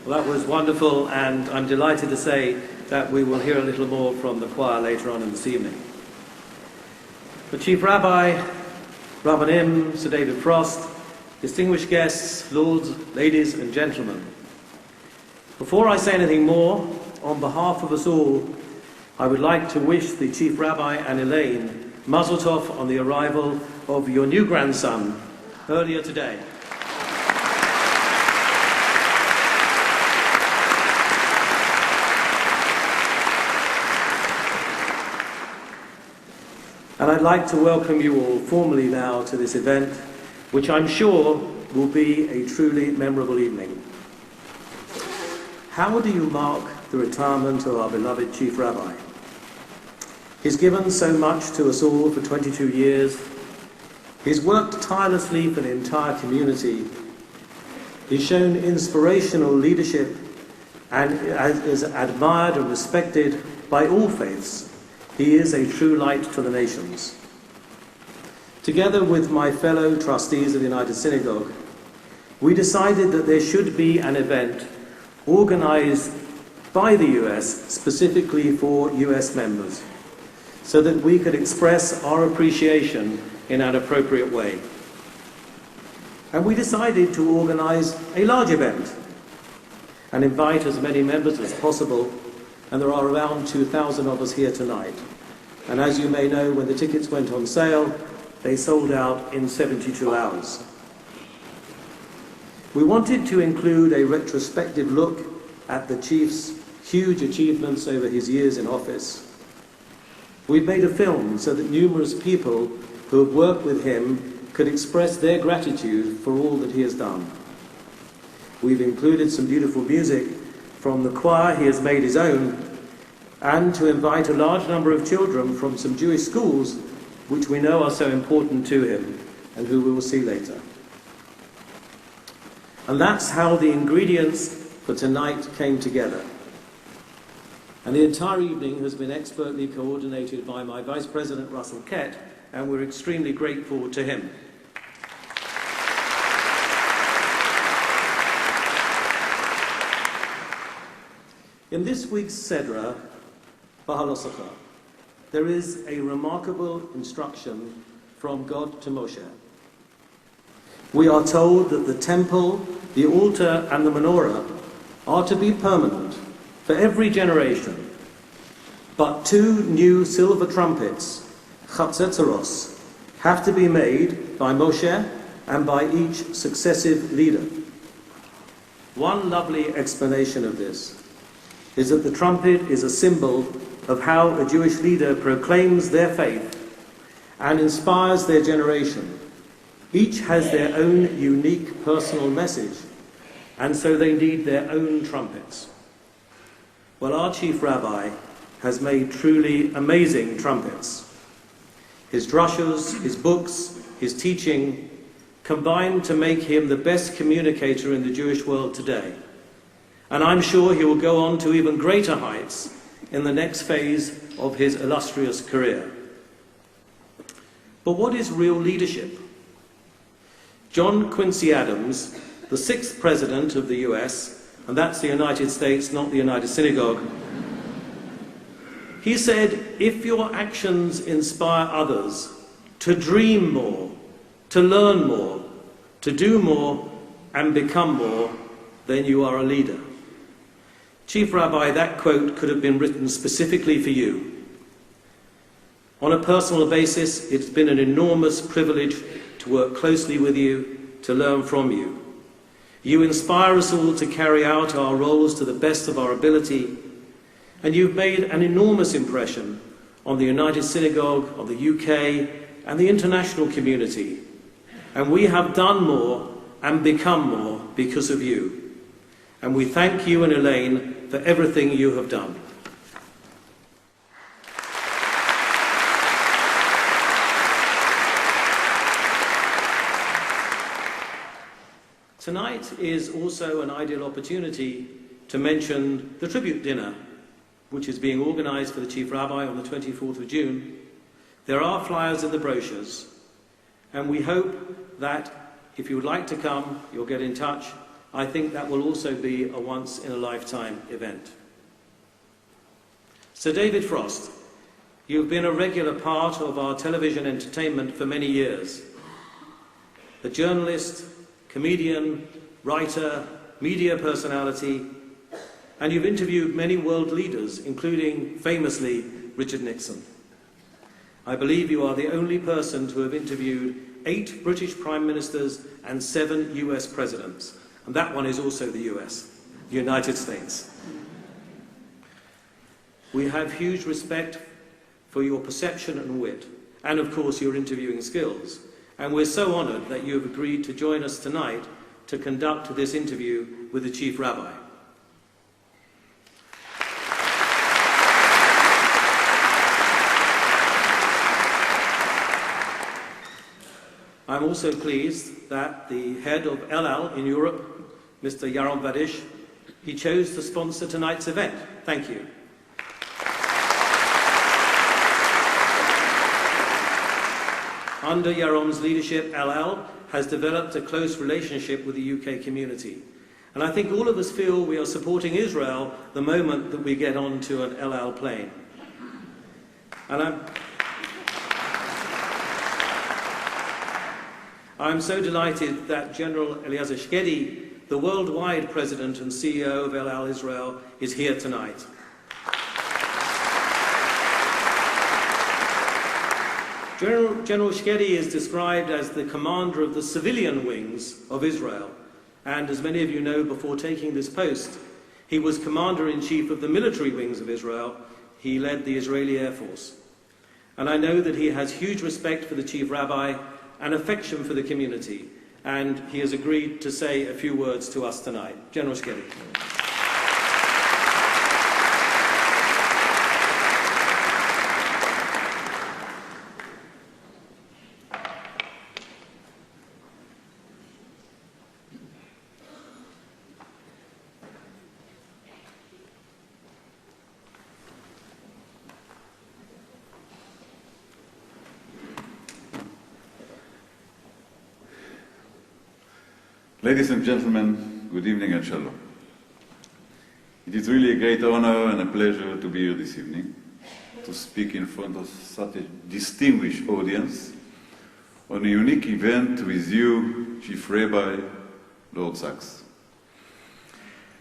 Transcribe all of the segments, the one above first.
Well, that was wonderful, and I'm delighted to say that we will hear a little more from the choir later on in this evening. The Chief Rabbi, Rabbanim, Sir David Frost, distinguished guests, lords, ladies and gentlemen. Before I say anything more, on behalf of us all, I would like to wish the Chief Rabbi and Elaine Mazel Tov on the arrival of your new grandson earlier today. And I'd like to welcome you all formally now to this event, which I'm sure will be a truly memorable evening. How do you mark the retirement of our beloved Chief Rabbi? He's given so much to us all for 22 years. He's worked tirelessly for the entire community. He's shown inspirational leadership and is admired and respected by all faiths. He is a true light to the nations. Together with my fellow trustees of the United Synagogue, we decided that there should be an event organized by the US specifically for US members, so that we could express our appreciation in an appropriate way. And we decided to organize a large event and invite as many members as possible, and there are around 2,000 of us here tonight. And as you may know, when the tickets went on sale, they sold out in 72 hours. We wanted to include a retrospective look at the Chief's huge achievements over his years in office. We've made a film so that numerous people who have worked with him could express their gratitude for all that he has done. We've included some beautiful music from the choir he has made his own, and to invite a large number of children from some Jewish schools which we know are so important to him and who we will see later. And that's how the ingredients for tonight came together. And the entire evening has been expertly coordinated by my Vice President Russell Kett, and we're extremely grateful to him. In this week's Sedra, Bahalosacha, there is a remarkable instruction from God to Moshe. We are told that the temple, the altar and the menorah are to be permanent for every generation, but 2 new silver trumpets, chatzetzeros, have to be made by Moshe and by each successive leader. One lovely explanation of this is that the trumpet is a symbol of how a Jewish leader proclaims their faith and inspires their generation. Each has their own unique personal message, and so they need their own trumpets. Well, our Chief Rabbi has made truly amazing trumpets. His drushas, his books, his teaching combine to make him the best communicator in the Jewish world today. And I'm sure he will go on to even greater heights in the next phase of his illustrious career. But what is real leadership? John Quincy Adams, the 6th President of the US, and that's the United States, not the United Synagogue, he said, if your actions inspire others to dream more, to learn more, to do more, and become more, then you are a leader. Chief Rabbi, that quote could have been written specifically for you. On a personal basis, it's been an enormous privilege to work closely with you, to learn from you. You inspire us all to carry out our roles to the best of our ability, and you've made an enormous impression on the United Synagogue, on the UK, and the international community. And we have done more and become more because of you. And we thank you and Elaine for everything you have done. Tonight is also an ideal opportunity to mention the tribute dinner, which is being organized for the Chief Rabbi on the 24th of June. There are flyers in the brochures, and we hope that if you would like to come, you'll get in touch I think that will also be a once-in-a-lifetime event. Sir David Frost, you've been a regular part of our television entertainment for many years. A journalist, comedian, writer, media personality, and you've interviewed many world leaders, including, famously, Richard Nixon. I believe you are the only person to have interviewed 8 British Prime Ministers and 7 US Presidents. And that one is also the US, the United States. We have huge respect for your perception and wit, and of course your interviewing skills. And we're so honoured that you have agreed to join us tonight to conduct this interview with the Chief Rabbi. I'm also pleased that the head of El Al in Europe, Mr. Yaron Vadish, he chose to sponsor tonight's event. Thank you. Under Yaron's leadership, El Al has developed a close relationship with the UK community. And I think all of us feel we are supporting Israel the moment that we get onto an El Al plane. And I'm so delighted that General Eliezer Shkedi, the worldwide president and CEO of El Al Israel, is here tonight. General Shkedi is described as the commander of the civilian wings of Israel. And as many of you know, before taking this post, he was commander-in-chief of the military wings of Israel. He led the Israeli Air Force. And I know that he has huge respect for the Chief Rabbi and affection for the community. And he has agreed to say a few words to us tonight. General Shkedi. Ladies and gentlemen, good evening and shalom. It is really a great honor and a pleasure to be here this evening, to speak in front of such a distinguished audience on a unique event with you, Chief Rabbi, Lord Sachs.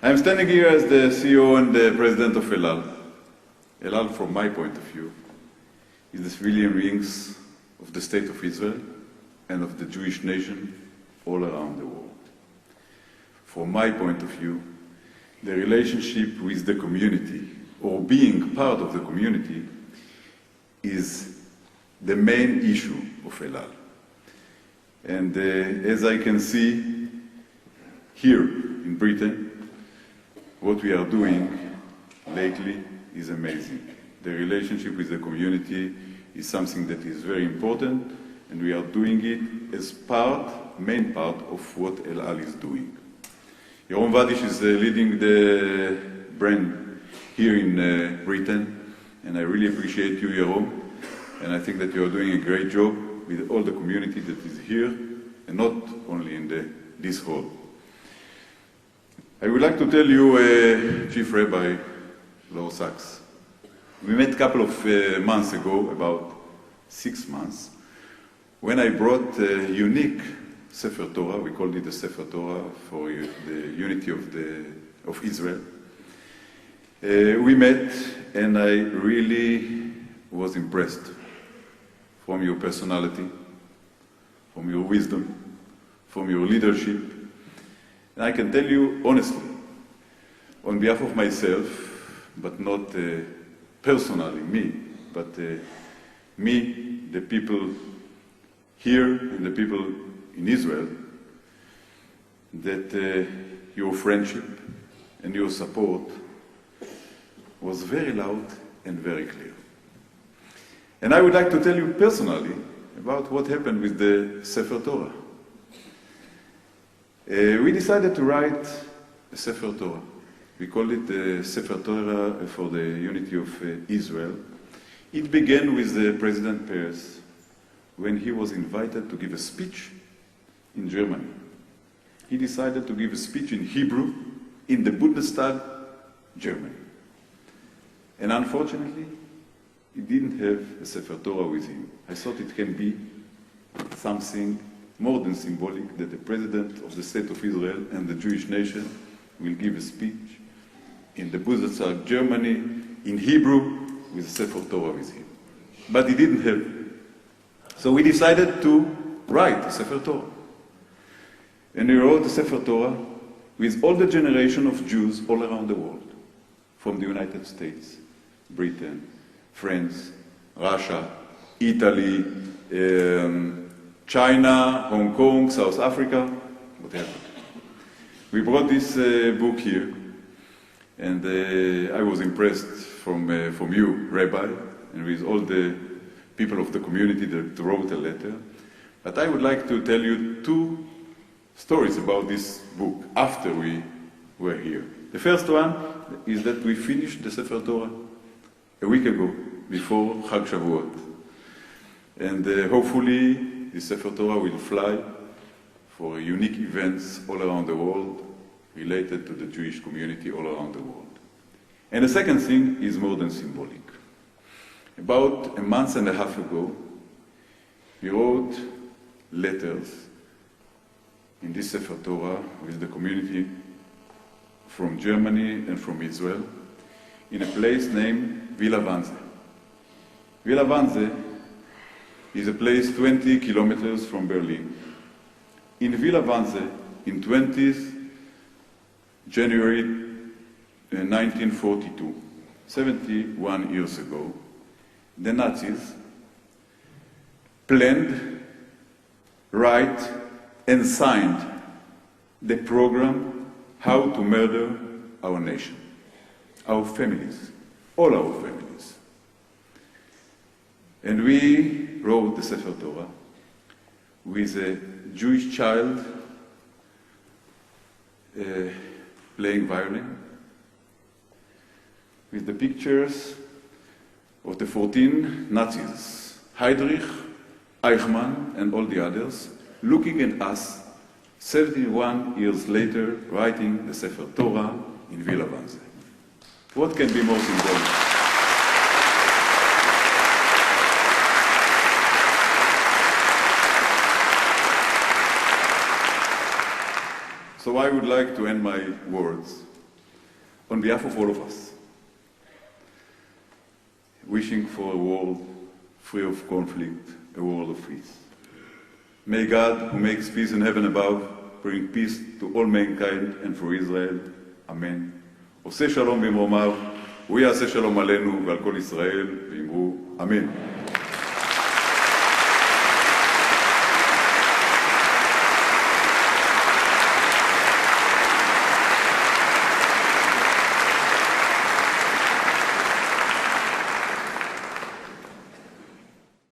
I am standing here as the CEO and the President of El Al. El Al, from my point of view, is the civilian wings of the State of Israel and of the Jewish nation all around the world. From my point of view, the relationship with the community, or being part of the community, is the main issue of El Al. And as I can see here in Britain, what we are doing lately is amazing. The relationship with the community is something that is very important, and we are doing it as main part of what El Al is doing. Yaron Vadish is leading the brand here in Britain, and I really appreciate you, Yaron, and I think that you are doing a great job with all the community that is here, and not only in this hall. I would like to tell you, Chief Rabbi Lord Sachs, we met a couple of months ago, about 6 months, when I brought a unique Sefer Torah. We called it the Sefer Torah for the unity of Israel. We met, and I really was impressed from your personality, from your wisdom, from your leadership. And I can tell you honestly, on behalf of myself, but not personally me, but me, the people here and the people in Israel, that your friendship and your support was very loud and very clear. And I would like to tell you personally about what happened with the Sefer Torah. We decided to write a Sefer Torah. We called it the Sefer Torah for the Unity of Israel. It began with President Peres when he was invited to give a speech in Germany. he decided to give a speech in Hebrew in the Bundestag, Germany. And unfortunately, he didn't have a Sefer Torah with him. I thought it can be something more than symbolic that the President of the State of Israel and the Jewish nation will give a speech in the Bundestag, Germany, in Hebrew, with a Sefer Torah with him. But he didn't have it. So we decided to write a Sefer Torah. And we wrote a Sefer Torah with all the generation of Jews all around the world, from the United States, Britain, France, Russia, Italy, China, Hong Kong, South Africa, whatever. We brought this book here, and I was impressed from you, Rabbi, and with all the people of the community that wrote a letter. But I would like to tell you two stories about this book after we were here. The first one is that we finished the Sefer Torah a week ago, before Chag Shavuot. And hopefully the Sefer Torah will fly for unique events all around the world related to the Jewish community all around the world. And the second thing is more than symbolic. About a month and a half ago, we wrote letters in this Sefer Torah with the community from Germany and from Israel in a place named Villa Wannsee. Villa Wannsee is a place 20 kilometers from Berlin. In Villa Wannsee, in 20th January 1942, 71 years ago, the Nazis planned, write, and signed the program how to murder our nation, our families, all our families. And we wrote the Sefer Torah with a Jewish child playing violin, with the pictures of the 14 Nazis, Heydrich, Eichmann, and all the others, looking at us 71 years later, writing the Sefer Torah in Villa Wannsee. What can be more symbolic? So I would like to end my words on behalf of all of us, wishing for a world free of conflict, a world of peace. May God, who makes peace in heaven above, bring peace to all mankind and for Israel. Amen. עושה שלום במרומיו, הוא יעשה שלום עלינו ועל כל ישראל, ואמרו אמן.